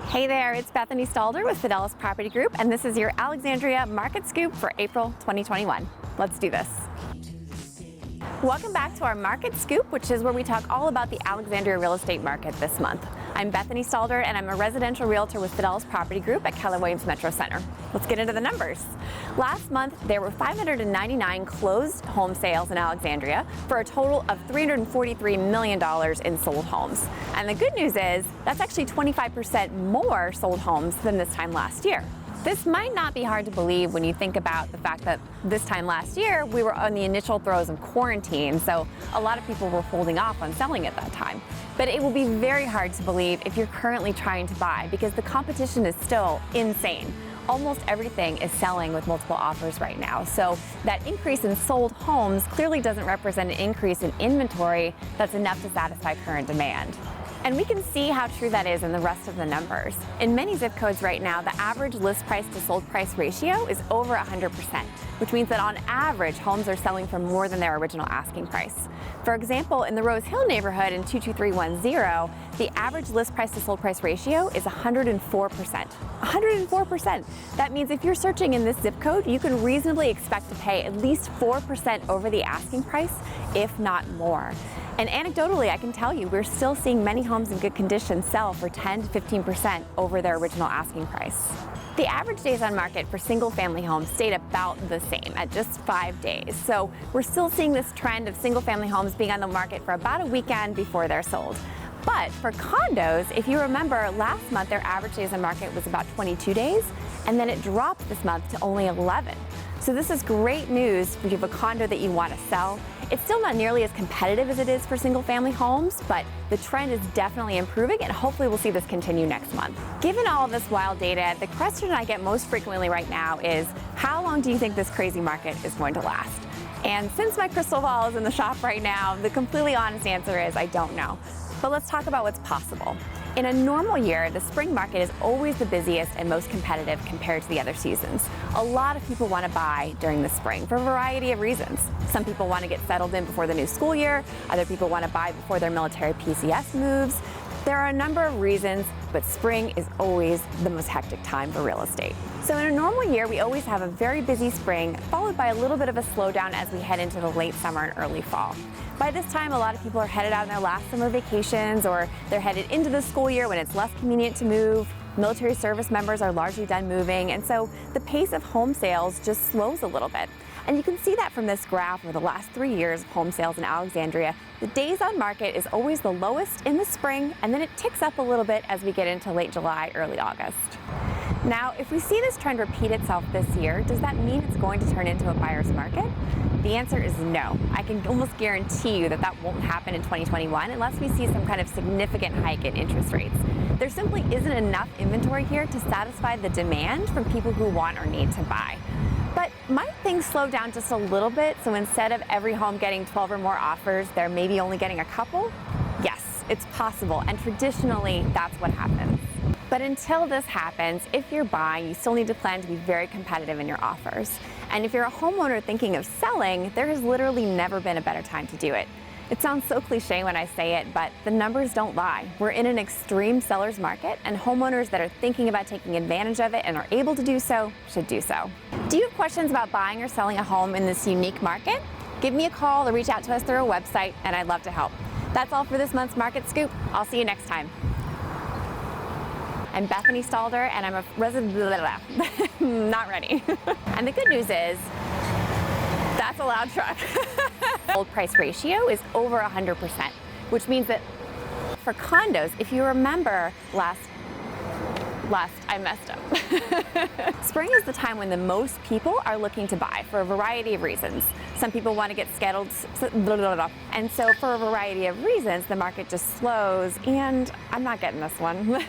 Hey there, it's Bethany Stalder with Fidelis Property Group, and this is your Alexandria Market Scoop for April 2021. Let's do this. Welcome back to our Market Scoop, which is where we talk all about the Alexandria real estate market this month. I'm Bethany Stalder, and I'm a residential realtor with Fidelis Property Group at Keller Williams Metro Center. Let's get into the numbers. Last month, there were 599 closed home sales in Alexandria for a total of $343 million in sold homes. And the good news is that's actually 25% more sold homes than this time last year. This might not be hard to believe when you think about the fact that this time last year we were on the initial throes of quarantine, so a lot of people were holding off on selling at that time. But it will be very hard to believe if you're currently trying to buy because the competition is still insane. Almost everything is selling with multiple offers right now. So that increase in sold homes clearly doesn't represent an increase in inventory that's enough to satisfy current demand. And we can see how true that is in the rest of the numbers. In many zip codes right now, the average list price to sold price ratio is over 100%, which means that on average, homes are selling for more than their original asking price. For example, in the Rose Hill neighborhood in 22310, the average list price to sold price ratio is 104%. 104%. That means if you're searching in this zip code, you can reasonably expect to pay at least 4% over the asking price, if not more. And anecdotally, I can tell you, we're still seeing many homes in good condition sell for 10 to 15% over their original asking price. The average days on market for single-family homes stayed about the same at just 5 days. So we're still seeing this trend of single-family homes being on the market for about a weekend before they're sold. But for condos, if you remember, last month their average days on market was about 22 days, and then it dropped this month to only 11. So this is great news if you have a condo that you want to sell. It's still not nearly as competitive as it is for single-family homes, but the trend is definitely improving, and hopefully we'll see this continue next month. Given all of this wild data, the question I get most frequently right now is, how long do you think this crazy market is going to last? And since my crystal ball is in the shop right now, the completely honest answer is I don't know. But let's talk about what's possible. In a normal year, the spring market is always the busiest and most competitive compared to the other seasons. A lot of people want to buy during the spring for a variety of reasons. Some people want to get settled in before the new school year. Other people want to buy before their military PCS moves. There are a number of reasons, but spring is always the most hectic time for real estate. So in a normal year, we always have a very busy spring, followed by a little bit of a slowdown as we head into the late summer and early fall. By this time, a lot of people are headed out on their last summer vacations, or they're headed into the school year when it's less convenient to move. Military service members are largely done moving, and so the pace of home sales just slows a little bit. And you can see that from this graph over the last 3 years of home sales in Alexandria. The days on market is always the lowest in the spring, and then it ticks up a little bit as we get into late July, early August. Now, if we see this trend repeat itself this year, does that mean it's going to turn into a buyer's market? The answer is no. I can almost guarantee you that that won't happen in 2021 unless we see some kind of significant hike in interest rates. There simply isn't enough inventory here to satisfy the demand from people who want or need to buy. But might things slow down just a little bit, so instead of every home getting 12 or more offers, they're maybe only getting a couple? Yes, it's possible, and traditionally that's what happens. But until this happens, if you're buying, you still need to plan to be very competitive in your offers. And if you're a homeowner thinking of selling, there has literally never been a better time to do it. It sounds so cliche when I say it, but the numbers don't lie. We're in an extreme seller's market, and homeowners that are thinking about taking advantage of it and are able to do so should do so. Do you have questions about buying or selling a home in this unique market? Give me a call or reach out to us through our website, and I'd love to help. That's all for this month's Market Scoop. I'll see you next time. I'm Bethany Stalder, and I'm a resident, not ready. And the good news is, that's a loud truck. Sold price ratio is over 100%, which means that for condos, if you remember I messed up. Spring is the time when the most people are looking to buy for a variety of reasons. Some people want to get scheduled, and so for a variety of reasons, the market just slows, and I'm not getting this one.